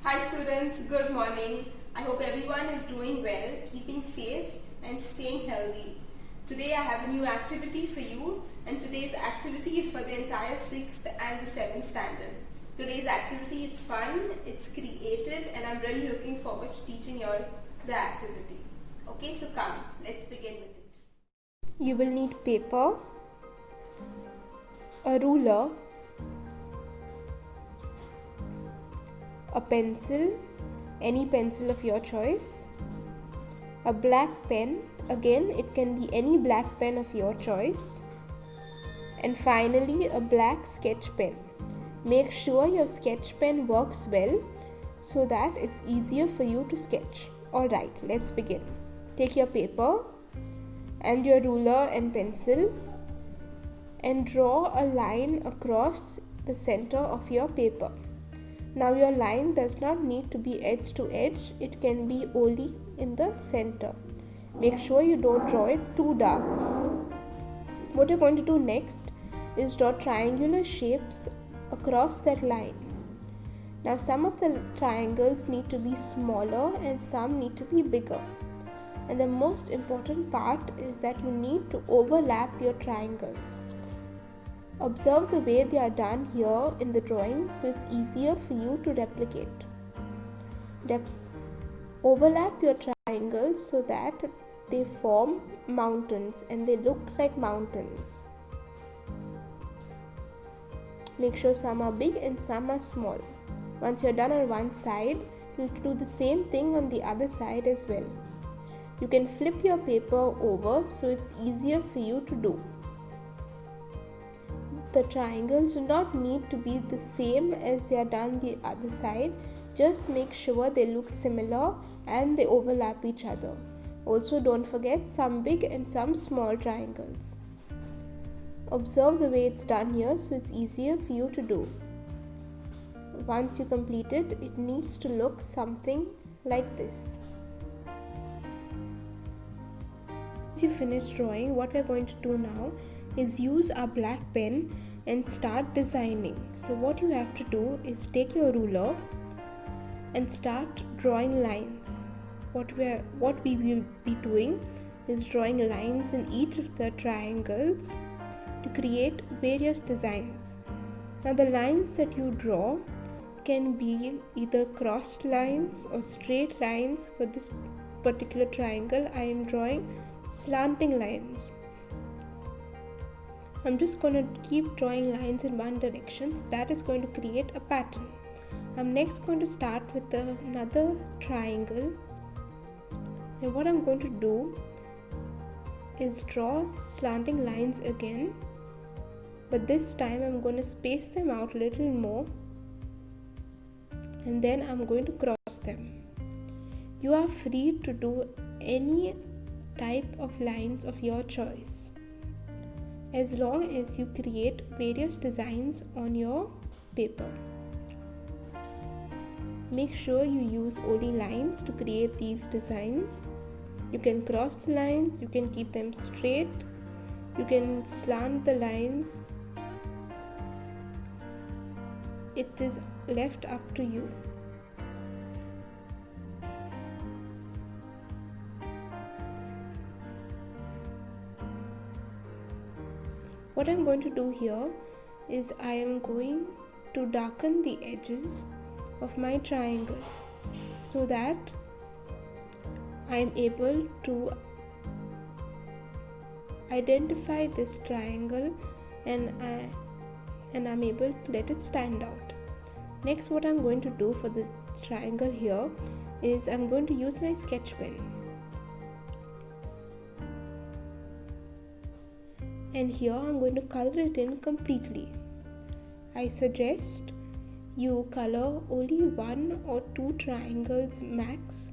Hi students, good morning. I hope everyone is doing well, keeping safe and staying healthy. Today I have a new activity for you, and today's activity is for the entire 6th and the 7th standard. Today's activity is fun, it's creative, and I'm really looking forward to teaching you all the activity. Okay, so come, let's begin with it. You will need paper, a ruler, a pencil, any pencil of your choice, a black pen, again it can be any black pen of your choice, and finally a black sketch pen. Make sure your sketch pen works well so that it's easier for you to sketch. Alright, let's begin. Take your paper and your ruler and pencil and draw a line across the center of your paper. Now your line does not need to be edge to edge, it can be only in the center. Make sure you don't draw it too dark. What you're going to do next is draw triangular shapes across that line. Now some of the triangles need to be smaller and some need to be bigger. And the most important part is that you need to overlap your triangles. Observe the way they are done here in the drawing so it's easier for you to replicate. Overlap your triangles so that they form mountains and they look like mountains. Make sure some are big and some are small. Once you're done on one side, you need to do the same thing on the other side as well. You can flip your paper over so it's easier for you to do. The triangles do not need to be the same as they are done the other side. Just make sure they look similar and they overlap each other. Also, don't forget some big and some small triangles. Observe the way it's done here so it's easier for you to do. Once you complete it, it needs to look something like this. Once you finish drawing, what we're going to do now is use our black pen and start designing. So what you have to do is take your ruler and start drawing lines. What we will be doing is drawing lines in each of the triangles to create various designs. Now the lines that you draw can be either crossed lines or straight lines. For this particular triangle, I am drawing slanting lines. I'm just going to keep drawing lines in one direction. So that is going to create a pattern. I'm next going to start with another triangle. And what I'm going to do is draw slanting lines again. But this time I'm going to space them out a little more. And then I'm going to cross them. You are free to do any type of lines of your choice, as long as you create various designs on your paper. Make sure you use only lines to create these designs. You can cross the lines, you can keep them straight, you can slant the lines. It is left up to you. What I'm going to do here is I am going to darken the edges of my triangle so that I am able to identify this triangle and I'm able to let it stand out. Next, what I'm going to do for the triangle here is I'm going to use my sketch pen. And here I'm going to color it in completely. I suggest you color only 1 or 2 triangles max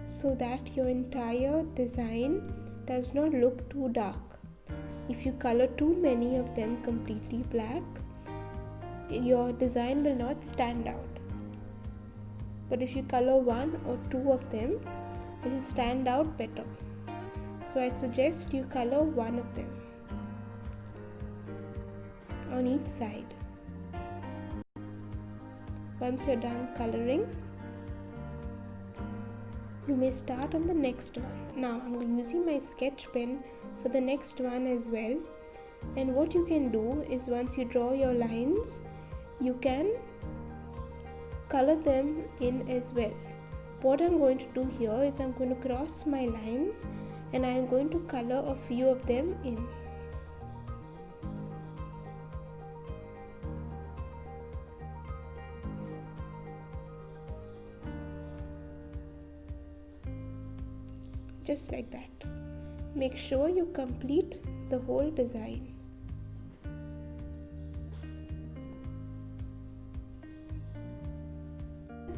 so that your entire design does not look too dark. If you color too many of them completely black, your design will not stand out. But if you color 1 or 2 of them, it will stand out better. So I suggest you color 1 of them on each side. Once you're done coloring, you may start on the next one. Now I'm using my sketch pen for the next one as well. And what you can do is, once you draw your lines, you can color them in as well. What I'm going to do here is I'm going to cross my lines and I am going to color a few of them in. Just like that. Make sure you complete the whole design.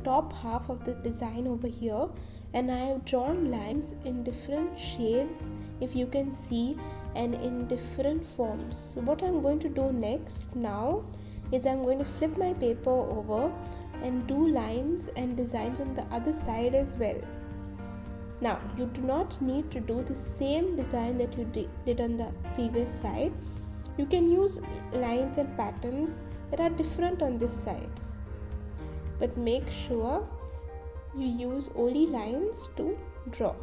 Top half of the design over here, and I have drawn lines in different shades, if you can see, and in different forms. So what I'm going to do next now is I'm going to flip my paper over and do lines and designs on the other side as well. Now you do not need to do the same design that you did on the previous side. You can use lines and patterns that are different on this side, but make sure you use only lines to draw.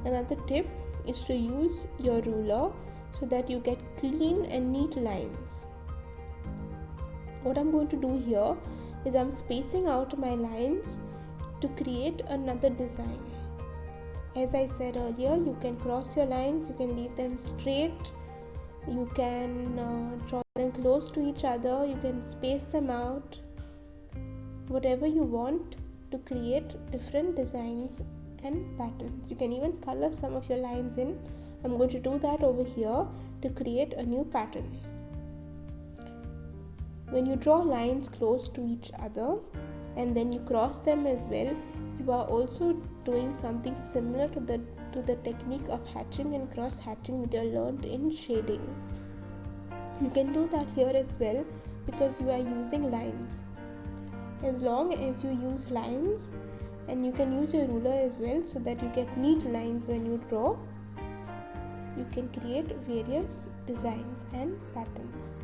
Another tip is to use your ruler so that you get clean and neat lines. What I'm going to do here is I'm spacing out my lines to create another design. As I said earlier, you can cross your lines, you can leave them straight, you can draw them close to each other, you can space them out, whatever you want to create different designs and patterns. You can even color some of your lines in. I'm going to do that over here to create a new pattern. When you draw lines close to each other and then you cross them as well, you are also doing something similar to the technique of hatching and cross hatching that you learned in shading. You can do that here as well because you are using lines. As long as you use lines, and you can use your ruler as well so that you get neat lines when you draw, you can create various designs and patterns.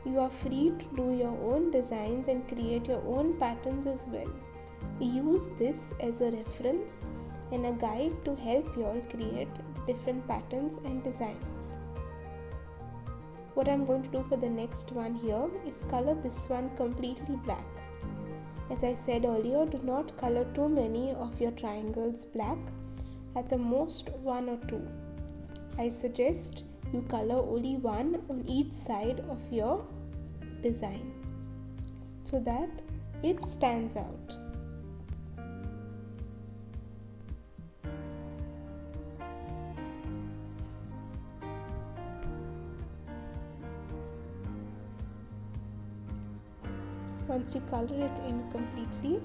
You are free to do your own designs and create your own patterns as well. Use this as a reference and a guide to help you all create different patterns and designs. What I'm going to do for the next one here is color this one completely black. As I said earlier, do not color too many of your triangles black, at the most 1 or 2. I suggest you color only one on each side of your design so that it stands out. Once you color it in completely,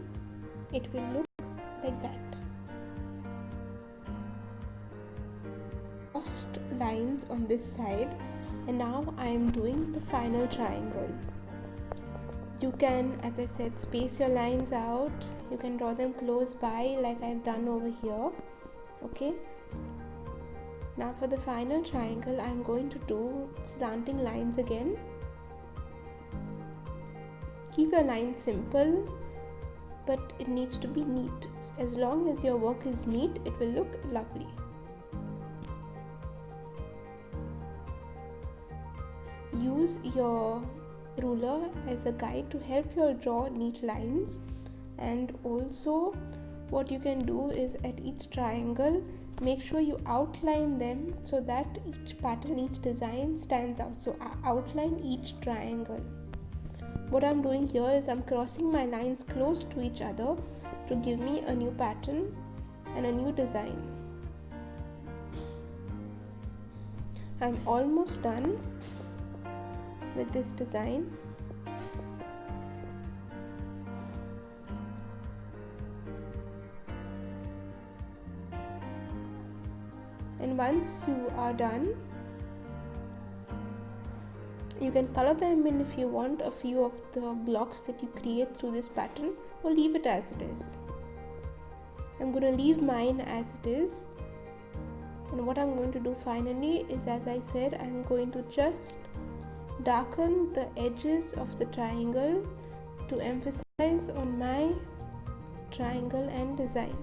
it will look like that. Crossed lines on this side, and now I am doing the final triangle. You can, as I said, space your lines out. You can draw them close by like I've done over here. Okay. Now for the final triangle, I'm going to do slanting lines again. Keep your lines simple, but it needs to be neat. As long as your work is neat, it will look lovely. Use your ruler as a guide to help you draw neat lines, and also what you can do is at each triangle, make sure you outline them so that each pattern, each design stands out. So outline each triangle. What I'm doing here is I'm crossing my lines close to each other to give me a new pattern and a new design. I'm almost done with this design. And once you are done, you can color them in if you want a few of the blocks that you create through this pattern, or leave it as it is. I'm going to leave mine as it is And what I'm going to do finally is, as I said, I'm going to just darken the edges of the triangle to emphasize on my triangle and design.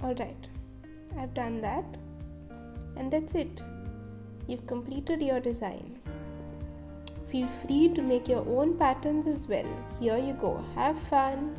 Alright, I've done that, and that's it. You've completed your design. Feel free to make your own patterns as well. Here you go. Have fun.